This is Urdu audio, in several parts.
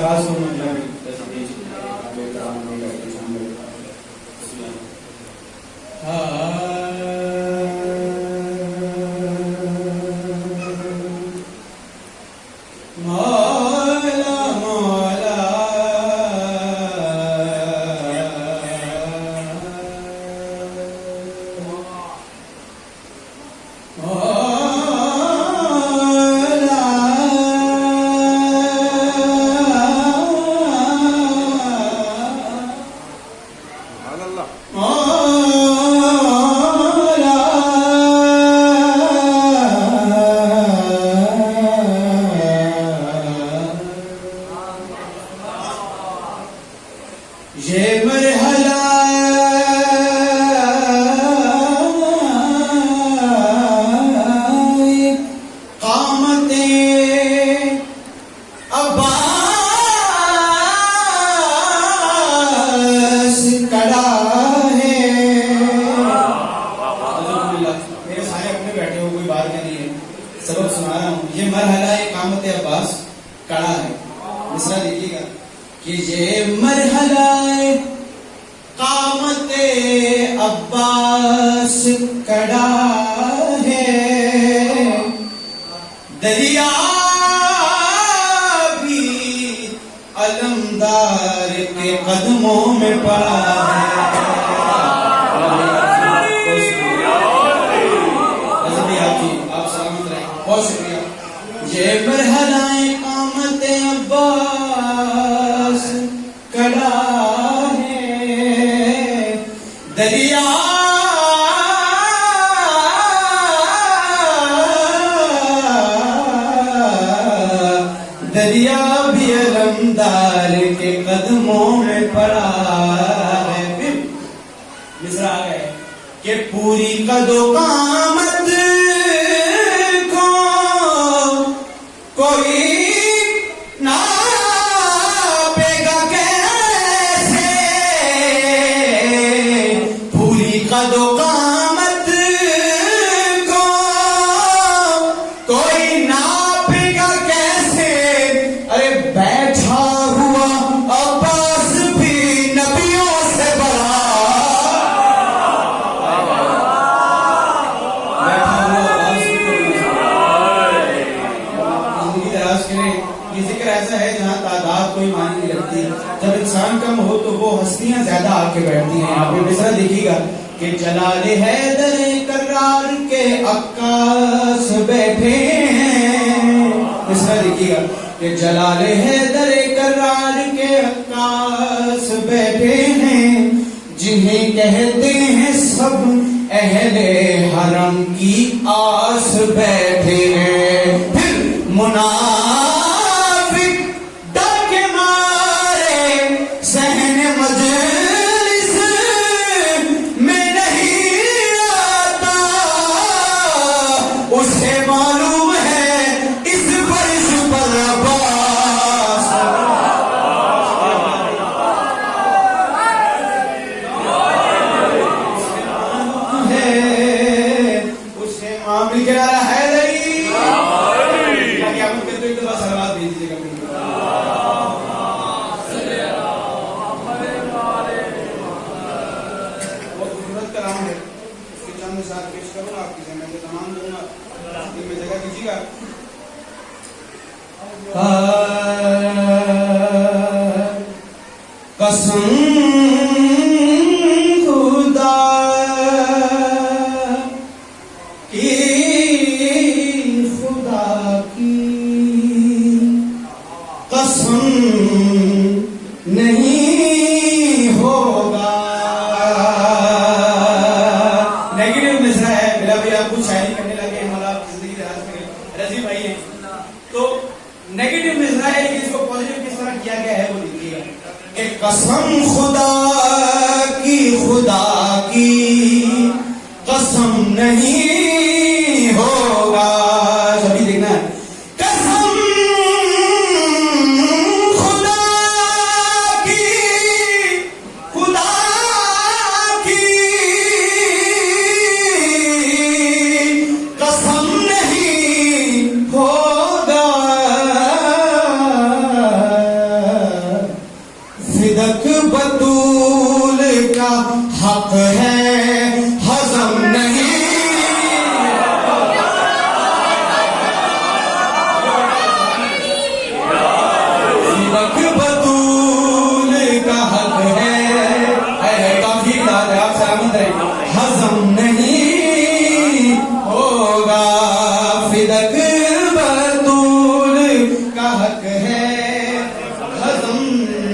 الفاظ کو مطلب یہ مرحلہ قامت عباس کڑا ہے. میرے سارے اپنے بیٹھے ہو، کوئی بات نہیں ہے، سبق سنا رہا ہوں. یہ مرحلہ قامت عباس کڑا ہے. مصرع دیکھیے گا کہ یہ مرحلہ قامت عباس کڑا ہے، دریا بھی علمدار کے قدموں میں پڑا ہے. آپ سلامت رہیں، بہت شکریہ. یہ مرحلہ قامت عباس کڑا ہے، دریا دریا بھی علمدار کے قدموں میں پڑا ہے. پھر مصرع آ گئے کہ پوری قد و قامت کو کوئی ناپے گا کیسے، پوری قد و قامت کو کوئی ناپے گا کیسے. ارے بیٹھا ہوا عباس بھی نبیوں سے بڑا، یہ ذکر ایسا ہے جہاں تعداد کوئی معنی نہیں رکھتی. جب انسان کم ہو تو وہ ہستیاں زیادہ آ کے بیٹھتی ہیں. آپ یہ مصرع دیکھیے گا کہ جلال حیدر کرار کے عکاس بیٹھے ہیں. مصرع دیکھیے گا کہ جلال حیدر کرار کے عکاس بیٹھے ہیں، جنہیں کہتے ہیں سب اہل حرم کی آس بیٹھے ہیں. پھر منافق ڈر کے مارے صحن مجلس میں نہیں آتا، اسے معلوم ہے اس فرش پر عباس ہے. اسے معامل کیا رہا ہے پیش کروں گا. آپ کی ذمہ میں تمام دوں گا، میں جگہ دیجیے گا. قسم خدا کی قسم نہیں ہوگا. نیگیٹو مصرع ہے. بلا بھی آپ کچھ شاعری کرنے لگے ہیں، آپ زندگی دراز کریں. رضی بھائی ہیں تو نیگیٹو مصرع ہے، لیکن اس کو پازیٹیو کس طرح کیا گیا ہے وہ دیکھیے گا کہ قسم خدا کی قسم نہیں ہوگا. سبھی دیکھنا ہے. حق ہے ہضم نہیں. بطول کا حق ہے کافی آپ سلامت رہے. ہضم نہیں ہوگا فدق بطول کا حق ہے ہضم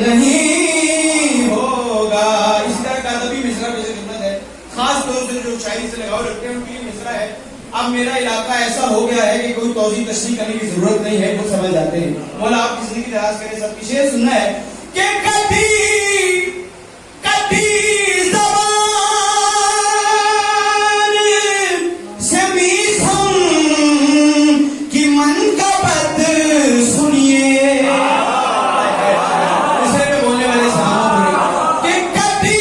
نہیں ہوگا. اس طرح کا ادبی مصرع پیش خدمت ہے. خاص طور سے جو شاعری سے لگاؤ رکھتے ہیں ان کے لیے مصرع ہے. اب میرا علاقہ ایسا ہو گیا ہے کہ کوئی توضیح تشریح کرنے کی ضرورت نہیں ہے, وہ سمجھ جاتے ہیں. مولا آپ کی زندگی دراز کریں. سب کی شعر سننا ہے کہ کبھی زبان سے میسم کی منقبت سنیے. اسے پہ بولنے والے صاحب کہ کبھی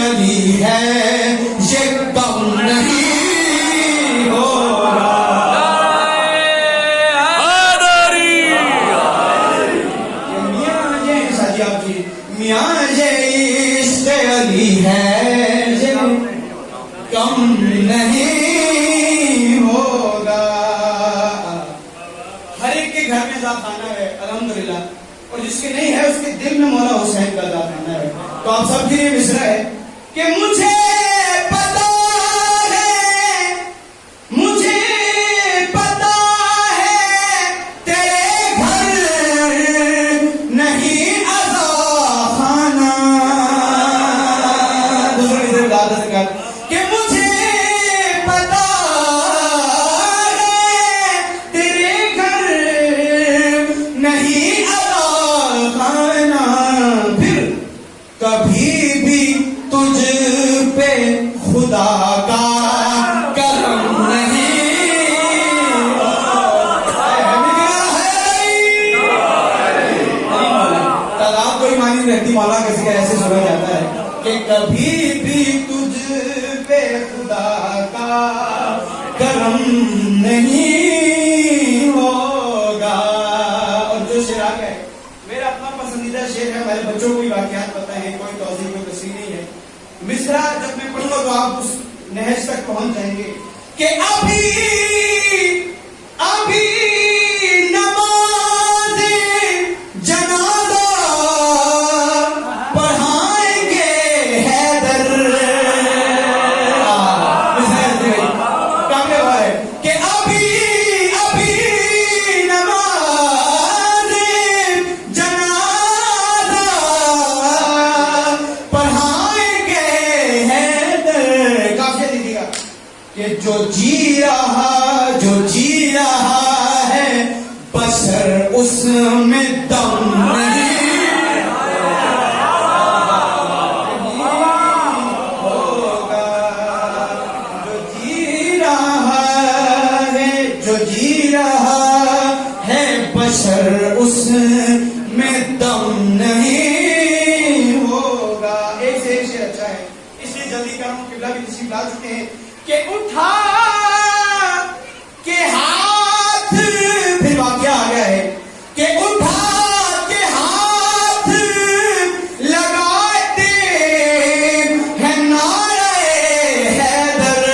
علی ہے یہ کم نہیں ہوگا. میاں یہ ساتھی آپ کی میاں یہ عشق علی ہے یہ کم نہیں ہوگا. ہر ایک کے گھر میں ذاخانہ ہے الحمدللہ, اور جس کے نہیں ہے اس کے دل میں مولا حسین کا ذاخانہ ہے. تو آپ سب کے لیے مصرع ہے کہ مجھے پتا ہے تیرے گھر نہیں ذاخانہ. دوسرے کہ مجھے پتا ہے تیرے گھر نہیں ذاخانہ. پھر کبھی بھی تجھ پہ خدا کا کرم نہیں تعداد کوئی معنی نہیں رہتی. مولا کسی کا ایسے سنا جاتا ہے کہ کبھی بھی تجھ پہ خدا کا کرم نہیں ہوگا. اور جو شعر آ گئے میرا اپنا پسندیدہ شعر ہے. ہمارے بچوں کو بھی واقعات پتہ ہے, کوئی توضیح کوئی تشریح نہیں ہے. مصرع جب میں پڑھوں گا تو آپ اس نہج تک پہنچ جائیں گے کہ ابھی نماز جنازہ پڑھائیں گے حیدر. کافی ہوا ہے کہ ابھی نماز جنازہ پڑھائیں گے حیدر. کافی دیکھیے گا کہ جو جی رہا ہے بشر اس میں دم نہیں ہوگا. جو جی رہا ہے بشر اس میں دم نہیں ہوگا. ایک سے ایک شعر اچھا ہے, اس لیے جلدی کر رہا ہوں. قبلہ بھی تشریف لا چکے ہیں کہ اٹھا کے ہاتھ, پھر واقعہ آ گیا ہے کہ اٹھا کے ہاتھ لگاتے ہیں نعرہ حیدر.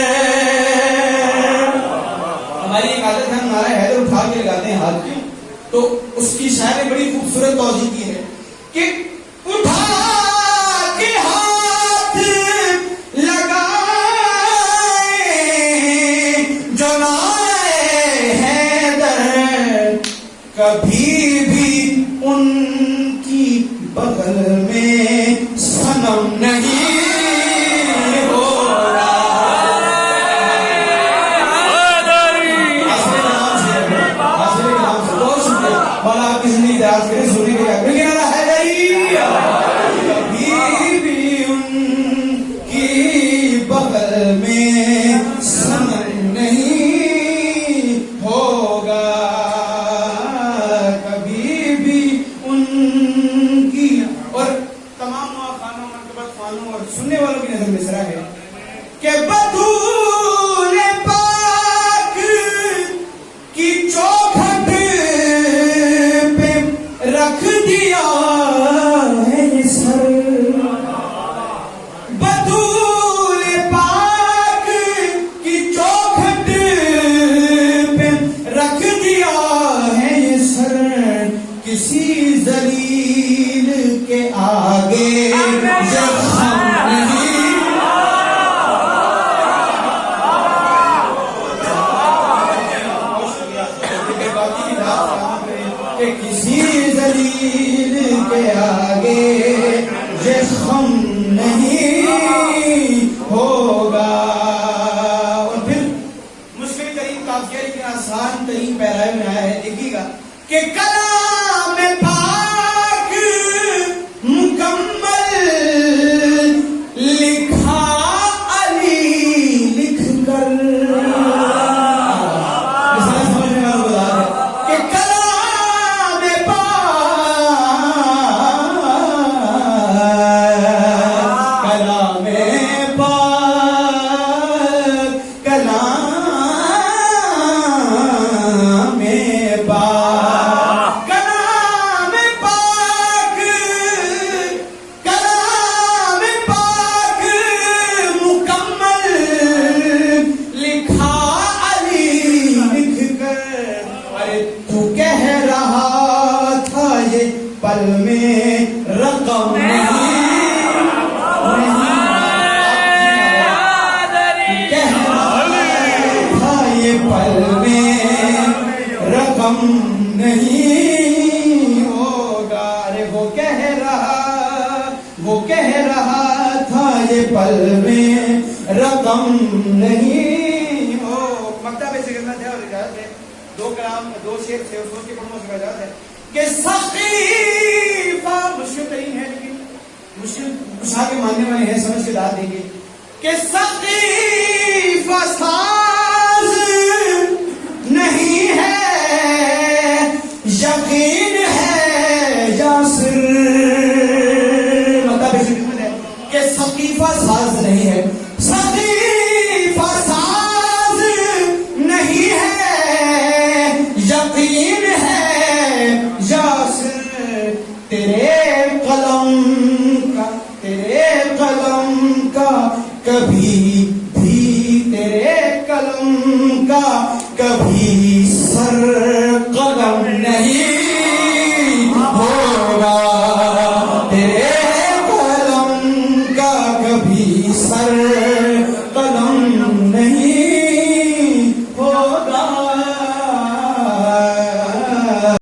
ہماری ایک عادت ہے, نعرہ حیدر اٹھا کے لگاتے ہیں ہاتھ کیوں, تو اس کی شاعر نے بڑی خوبصورت توضیح کی ہے کہ اٹھا کے ہاتھ جو نعرہ حیدر کبھی بھی ان کی بغل میں صنم نہیں ہوگا. بہت شکریہ مولا آپ کی زندگی دراز کرے. سننے کے لیے کبھی بھی ان کی بغل میں صنم نہیں ہوگا. کبھی بھی ان کی, اور تمام خانوں منقبت کسی ذلیل کے آگے زخم نہیں، کہ کسی ذلیل کے آگے زخم نہیں ہوگا. اور پھر مشکل ترین قافیہ لیکن آسان ترین پیرا میں آیا ہے، دیکھیے گا کہ کلام پاک مکمل لکھا علی لکھ کر. سمجھ میں بتا رہے کہ کلام پاک، کلام پاک، کلام پاک، کلام پاک، کلام پاک مکمل لکھا علی لکھ کر. ارے تو کہہ رہا تھا یہ پل میں رقم نہیں، کہہ رہا تھا یہ پل میں رقم نہیں ہوگا. ارے وہ کہہ رہا تھا یہ پل میں رقم نہیں ہو. مکتب سے کرنا تھا اور اجازت ہے. دو کلام دو شعر تھے، اس کے پڑھنے سے اجازت ہے کہ سقیفہ مشکل ترین ہے لیکن مشکل کشا کے ماننے والے ہیں، سمجھ کے داد دیں گے کہ سقیفہ ساز نہیں ہے، یقین ہے یاسر. مطلب ایسی قسمت ہے کہ سقیفہ ساز نہیں ہے، سقیفہ ساز نہیں ہے، یقین ہے یاسر. تیرے قلم کا کبھی بھی، تیرے قلم کا کبھی سر قلم نہیں ہوگا. تیرے قلم کا کبھی سر